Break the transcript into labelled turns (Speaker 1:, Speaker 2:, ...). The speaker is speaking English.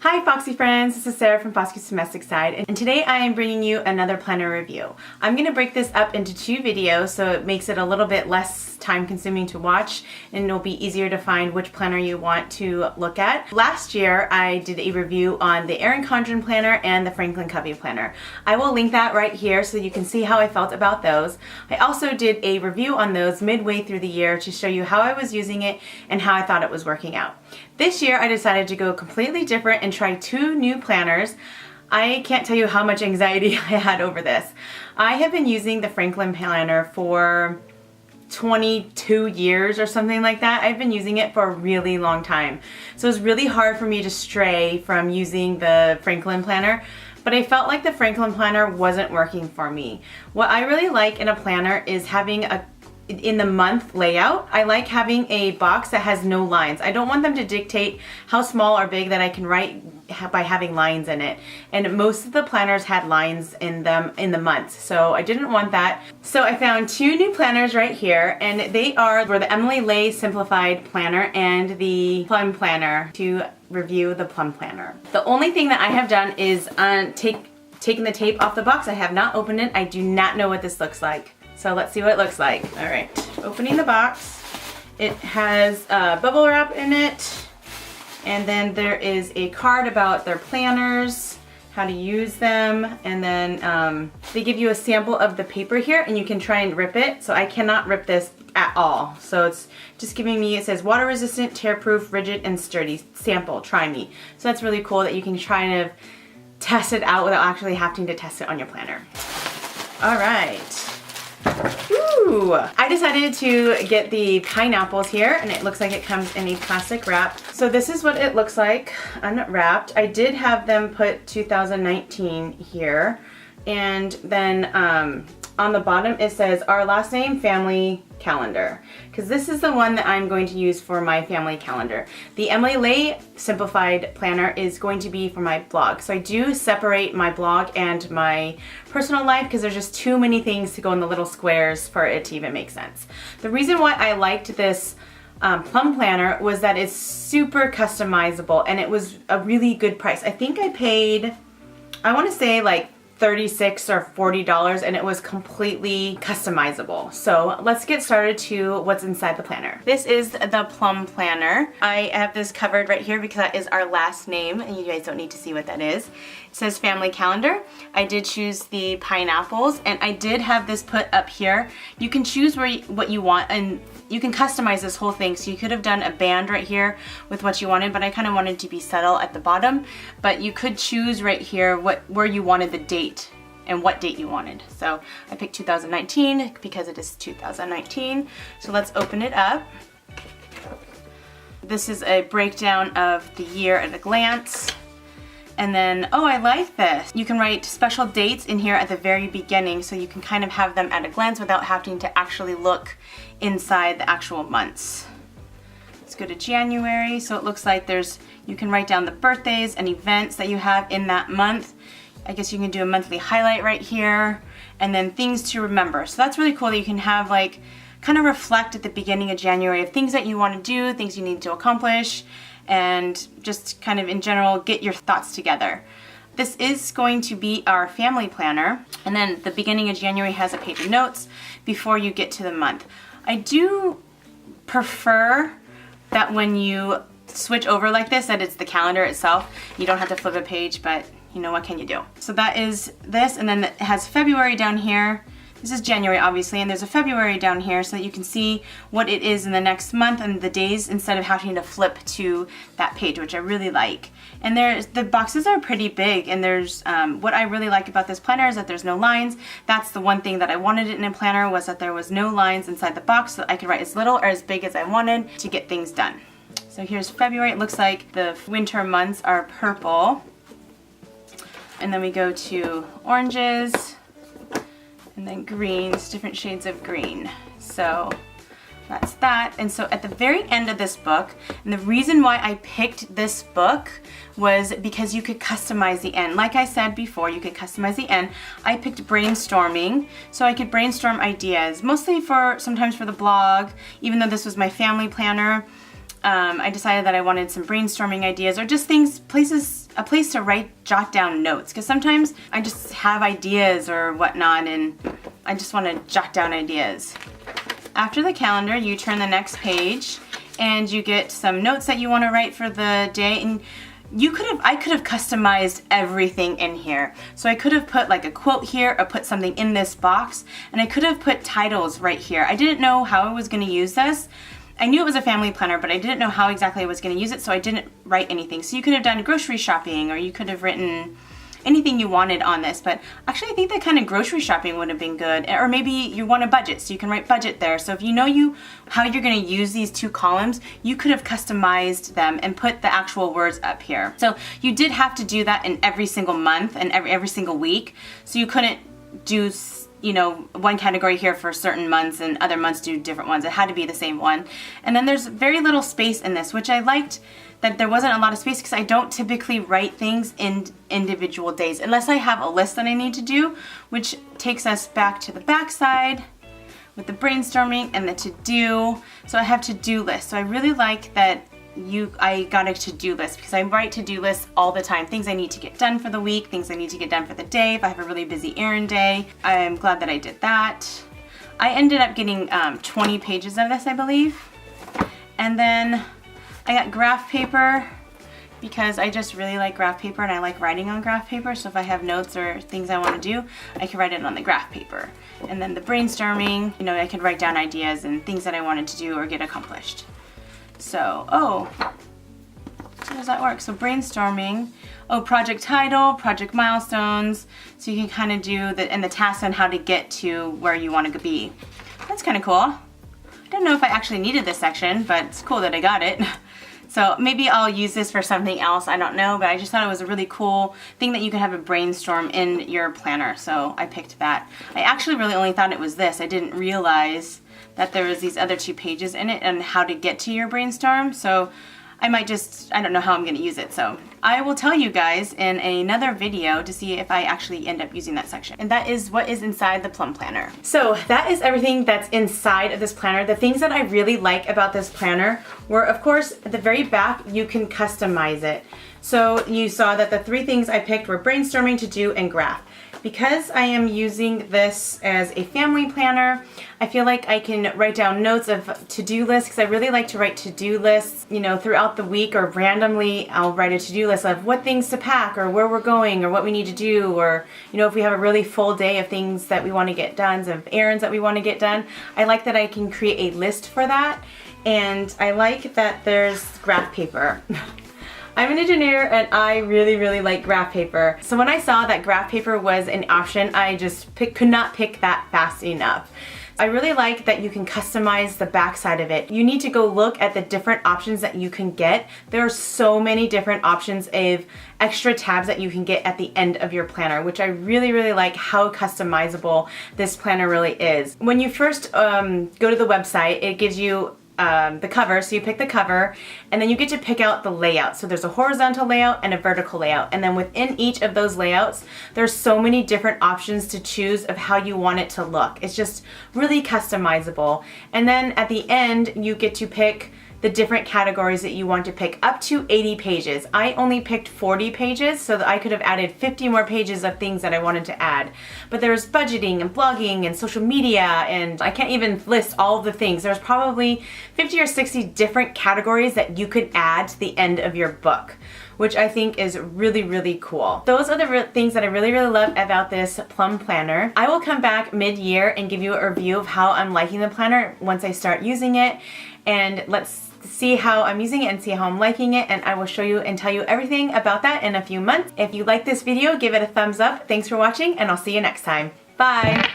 Speaker 1: Hi Foxy Friends, this is Sarah from Foxy's Domestic Side, and today I am bringing you another planner review. I'm going to break this up into two videos so it makes it a little bit less time consuming to watch and it'll be easier to find which planner you want to look at. Last year I did a review on the Erin Condren planner and the Franklin Covey planner. I will link that right here so you can see how I felt about those. I also did a review on those midway through the year to show you how I was using it and how I thought it was working out. This year I decided to go completely different and try two new planners. I can't tell you how much anxiety I had over this. I have been using the Franklin planner for 22 years or something like that. I've been using it for a really long time. So it's really hard for me to stray from using the Franklin planner, but I felt like the Franklin planner wasn't working for me. What I really like in a planner is having in the month layout, I like having a box that has no lines. I don't want them to dictate how small or big that I can write by having lines in it. And most of the planners had lines in them in the months, so I didn't want that. So I found two new planners right here, and they were the Emily Lay Simplified Planner and the Plum Planner to review the Plum Planner. The only thing that I have done is taken the tape off the box. I have not opened it. I do not know what this looks like. So let's see what it looks like. All right, opening the box. It has bubble wrap in it, and then there is a card about their planners, how to use them, and then they give you a sample of the paper here, and you can try and rip it. So I cannot rip this at all. So it's just giving me, it says water resistant, tear proof, rigid, and sturdy. Sample, try me. So that's really cool that you can try and test it out without actually having to test it on your planner. All right. Ooh. I decided to get the pineapples here, and it looks like it comes in a plastic wrap. So this is what it looks like unwrapped. I did have them put 2019 here, and then on the bottom it says our last name family calendar, because this is the one that I'm going to use for my family calendar. The Emily Lay Simplified Planner is going to be for my blog. So I do separate my blog and my personal life because there's just too many things to go in the little squares for it to even make sense. The reason why I liked this Plum Planner was that it's super customizable and it was a really good price. I think I paid, I want to say like $36 or $40, and it was completely customizable. So let's get started to what's inside the planner. This is the Plum Planner. I have this covered right here because that is our last name, and you guys don't need to see what that is. It says family calendar. I did choose the pineapples, and I did have this put up here. You can choose what you want, and you can customize this whole thing. So you could have done a band right here with what you wanted, but I kind of wanted to be subtle at the bottom. But you could choose right here where you wanted the date and what date you wanted. So I picked 2019 because it is 2019. So let's open it up. This is a breakdown of the year at a glance. And then, oh, I like this. You can write special dates in here at the very beginning, so you can kind of have them at a glance without having to actually look inside the actual months. Let's go to January. So it looks like you can write down the birthdays and events that you have in that month. I guess you can do a monthly highlight right here, and then things to remember. So that's really cool that you can have like, kind of reflect at the beginning of January of things that you want to do, things you need to accomplish, and just kind of in general get your thoughts together. This is going to be our family planner, and then the beginning of January has a page of notes before you get to the month. I do prefer that when you switch over like this, that it's the calendar itself. You don't have to flip a page, but you know, what can you do? So that is this, and then it has February down here. This is January, obviously, and there's a February down here so that you can see what it is in the next month and the days instead of having to flip to that page, which I really like. And the boxes are pretty big, and there's what I really like about this planner is that there's no lines. That's the one thing that I wanted in a planner, was that there was no lines inside the box, so that I could write as little or as big as I wanted to get things done. So here's February. It looks like the winter months are purple. And then we go to oranges, and then greens, different shades of green. So that's that. And so at the very end of this book, and the reason why I picked this book was because you could customize the end. Like I said before, you could customize the end. I picked brainstorming, so I could brainstorm ideas, mostly sometimes for the blog. Even though this was my family planner, I decided that I wanted some brainstorming ideas, or just places a place to jot down notes, because sometimes I just have ideas or whatnot and I just want to jot down ideas. After the calendar, you turn the next page and you get some notes that you want to write for the day, and I could have customized everything in here. So I could have put like a quote here or put something in this box, and I could have put titles right here. I didn't know how I was going to use this. I knew it was a family planner, but I didn't know how exactly I was going to use it, so I didn't write anything. So you could have done grocery shopping, or you could have written anything you wanted on this, but actually I think that kind of grocery shopping would have been good. Or maybe you want a budget, so you can write budget there. So if you know how you're going to use these two columns, you could have customized them and put the actual words up here. So you did have to do that in every single month and every single week. So you couldn't do, you know, one category here for certain months and other months do different ones. It had to be the same one. And then there's very little space in this, which I liked, that there wasn't a lot of space, because I don't typically write things in individual days unless I have a list that I need to do, which takes us back to the back side with the brainstorming and the to-do. So I have to-do lists. So I really like that I got a to-do list, because I write to-do lists all the time. Things I need to get done for the week, things I need to get done for the day. If I have a really busy errand day, I'm glad that I did that. I ended up getting 20 pages of this, I believe. And then I got graph paper, because I just really like graph paper and I like writing on graph paper. So if I have notes or things I want to do, I can write it on the graph paper. And then the brainstorming, you know, I could write down ideas and things that I wanted to do or get accomplished. So, how does that work? So brainstorming, project title, project milestones. So you can kind of do the tasks on how to get to where you want to be. That's kind of cool. I don't know if I actually needed this section, but it's cool that I got it. So maybe I'll use this for something else, I don't know, but I just thought it was a really cool thing that you can have a brainstorm in your planner, so I picked that. I actually really only thought it was this. I didn't realize that there was these other two pages in it and how to get to your brainstorm, so I might I don't know how I'm going to use it, so I will tell you guys in another video to see if I actually end up using that section. And that is what is inside the Plum Planner. So that is everything that's inside of this planner. The things that I really like about this planner were, of course, at the very back, you can customize it. So you saw that the three things I picked were brainstorming, to-do, and graph. Because I am using this as a family planner, I feel like I can write down notes of to-do lists, because I really like to write to-do lists, you know, throughout the week, or randomly I'll write a to-do list of what things to pack or where we're going or what we need to do, or, you know, if we have a really full day of things that we want to get done, of errands that we want to get done. I like that I can create a list for that, and I like that there's graph paper. I'm an engineer and I really, really like graph paper. So when I saw that graph paper was an option, I just could not pick that fast enough. I really like that you can customize the back side of it. You need to go look at the different options that you can get. There are so many different options of extra tabs that you can get at the end of your planner, which I really, really like how customizable this planner really is. When you first go to the website, it gives you the cover, so you pick the cover, and then you get to pick out the layout. So there's a horizontal layout and a vertical layout, and then within each of those layouts there's so many different options to choose of how you want it to look. It's just really customizable. And then at the end you get to pick the different categories that you want to pick, up to 80 pages. I only picked 40 pages so that I could have added 50 more pages of things that I wanted to add. But there's budgeting and blogging and social media, and I can't even list all of the things. There's probably 50 or 60 different categories that you could add to the end of your book, which I think is really, really cool. Those are the things that I really, really love about this Plum Planner. I will come back mid-year and give you a review of how I'm liking the planner once I start using it, and let's see how I'm using it and see how I'm liking it, and I will show you and tell you everything about that in a few months. If you like this video, give it a thumbs up. Thanks for watching, and I'll see you next time. Bye!